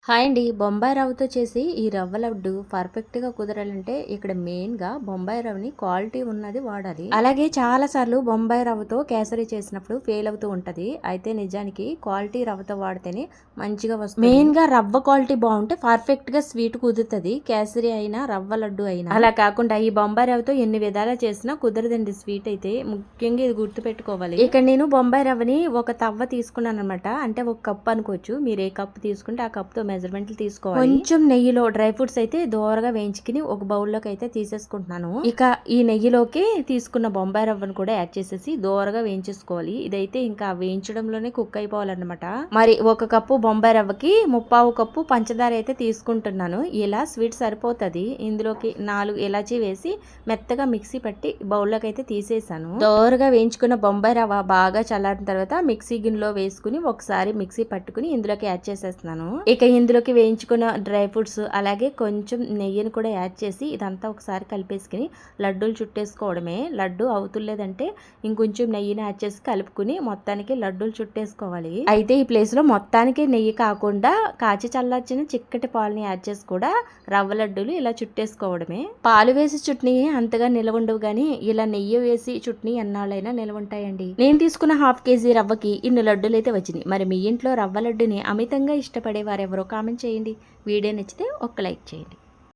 Hi అండి. బొంబాయి రవ్వతో చేసి ఈ రవ్వ లడ్డు పర్ఫెక్ట్‌గా కుదరాలంటే ఇక్కడ మెయిన్‌గా బొంబాయి రవ్వని క్వాలిటీ ఉన్నది వాడాలి. అలాగే చాలా సార్లు బొంబాయి రవ్వతో కేసరి చేసినప్పుడు ఫెయిల్ అవుతూ ఉంటది. అయితే నిజానికి క్వాలిటీ రవ్వతో వాడితేనే మంచిగా వస్తుంది. మెయిన్‌గా రవ్వ క్వాలిటీ బాగుంటే పర్ఫెక్ట్‌గా స్వీట్ కుదురుతుంది. కేసరి అయినా రవ్వ లడ్డు అయినా. అలా కాకుండా ఈ బొంబాయి రవ్వతో ఎన్ని విధాలా చేసినా కుదరదండి స్వీట్ అయితే. ముఖ్యంగా ఇది గుర్తు పెట్టుకోవాలి. ఇక్కడ నేను బొంబాయి రవ్వని ఒక తవ్వ తీసుకున్నాను అనమాట. అంటే ఒక కప్ అనుకోవచ్చు. మీరు ఏ కప్ తీసుకుంటే ఆ కప్తో మెజర్మెంట్లు తీసుకోవాలి. కొంచెం నెయ్యిలో డ్రై ఫ్రూట్స్ అయితే దోరగా వేయించుకుని ఒక బౌల్లోకి అయితే తీసేసుకుంటున్నాను. ఇక ఈ నెయ్యిలోకి తీసుకున్న బొంబాయి రవ్వను కూడా యాడ్ చేసేసి దోరగా వేయించేసుకోవాలి. ఇదైతే ఇంకా వేయించడంలోనే కుక్ అయిపోవాలన్నమాట. మరి ఒక కప్పు బొంబాయి రవ్వకి 3/4 కప్పు పంచదార అయితే తీసుకుంటున్నాను. ఇలా స్వీట్ సరిపోతుంది. ఇందులోకి 4 ఇలాచీ వేసి మెత్తగా మిక్సీ పట్టి బౌల్లోకి అయితే తీసేసాను. దోరగా వేయించుకున్న బొంబాయి రవ్వ బాగా చల్లారిన తర్వాత మిక్సీ గిన్నెలో వేసుకుని ఒకసారి మిక్సీ పట్టుకుని ఇందులోకి యాడ్ చేసేస్తున్నాను. ఇక ఇందులోకి వేయించుకున్న డ్రై ఫ్రూట్స్ అలాగే కొంచెం నెయ్యిని కూడా యాడ్ చేసి ఇదంతా ఒకసారి కలిపేసుకుని లడ్డూలు చుట్టేసుకోవడమే. లడ్డు అవుతులేదంటే ఇంకొంచెం నెయ్యిని యాడ్ చేసి కలుపుకుని మొత్తానికి లడ్డూలు చుట్టేసుకోవాలి. అయితే ఈ ప్లేస్లో మొత్తానికి నెయ్యి కాకుండా కాచి చల్లార్చిన చిక్కటి పాలని యాడ్ చేసి కూడా రవ్వ లడ్డూలు ఇలా చుట్టేసుకోవడమే. పాలు వేసి చుట్నీ అంతగా నిలవ ఉండవు కానీ ఇలా నెయ్యి వేసి చుట్నీ ఎన్నాళ్ళైనా నిలవ ఉంటాయండి. నేను తీసుకున్న 1/2 కేజీ రవ్వకి ఇన్ని లడ్డూలు అయితే వచ్చినాయి. మరి మీ ఇంట్లో రవ్వ లడ్డుని అమితంగా ఇష్టపడే వారెవరో కామెంట్ చేయండి. వీడియో నచ్చితే ఒక లైక్ చేయండి.